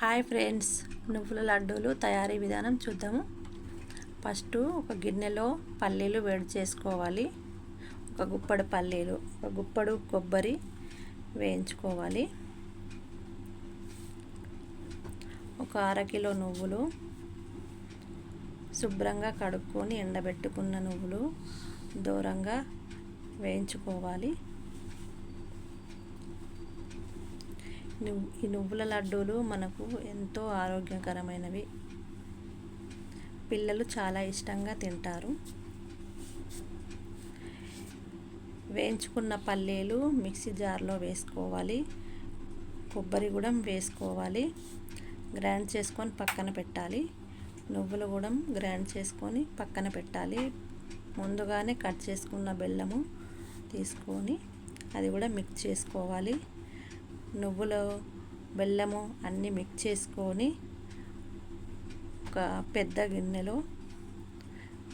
Hi friends, నువ్వుల లడ్డూలు తయారీ విధానం చూద్దాము. ఫస్ట్ ఒక గిన్నెలో పల్లీలు వేడి చేసుకోవాలి. ఒక గుప్పడు పల్లీలు, ఒక గుప్పడు కొబ్బరి వేయించుకోవాలి. ఒక అరకిలో నువ్వులు, శుభ్రంగా కడుక్కొని ఎండబెట్టుకున్న నువ్వులు దూరంగా వేయించుకోవాలి. ఈ నువ్వుల లడ్డూలు మనకు ఎంతో ఆరోగ్యకరమైనవి. పిల్లలు చాలా ఇష్టంగా తింటారు. వేయించుకున్న పల్లీలు మిక్సీ జార్లో వేసుకోవాలి. కొబ్బరి కూడా వేసుకోవాలి. గ్రైండ్ చేసుకొని పక్కన పెట్టాలి. నువ్వులు కూడా గ్రైండ్ చేసుకొని పక్కన పెట్టాలి. ముందుగానే కట్ చేసుకున్న బెల్లము తీసుకొని అది కూడా మిక్స్ చేసుకోవాలి. నువ్వులు, బెల్లము అన్నీ మిక్స్ చేసుకొని ఒక పెద్ద గిన్నెలో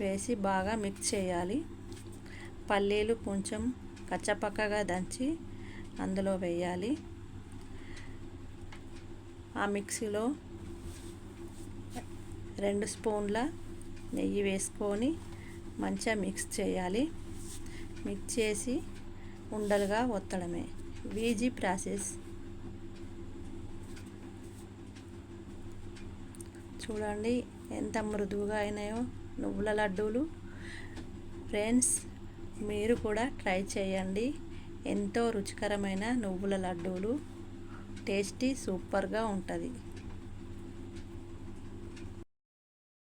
వేసి బాగా మిక్స్ చేయాలి. పల్లీలు కొంచెం కచ్చపక్కగా దంచి అందులో వేయాలి. ఆ మిక్సీలో 2 స్పూన్ల నెయ్యి వేసుకొని మంచిగా మిక్స్ చేయాలి. మిక్స్ చేసి ఉండలుగా ఒత్తడమే. Easy process. చూడండి ఎంత మృదువుగా అయినాయో నువ్వుల లడ్డూలు. ఫ్రెండ్స్, మీరు కూడా ట్రై చేయండి. ఎంతో రుచికరమైన నువ్వుల లడ్డూలు. టేస్టీ సూపర్గా ఉంటుంది.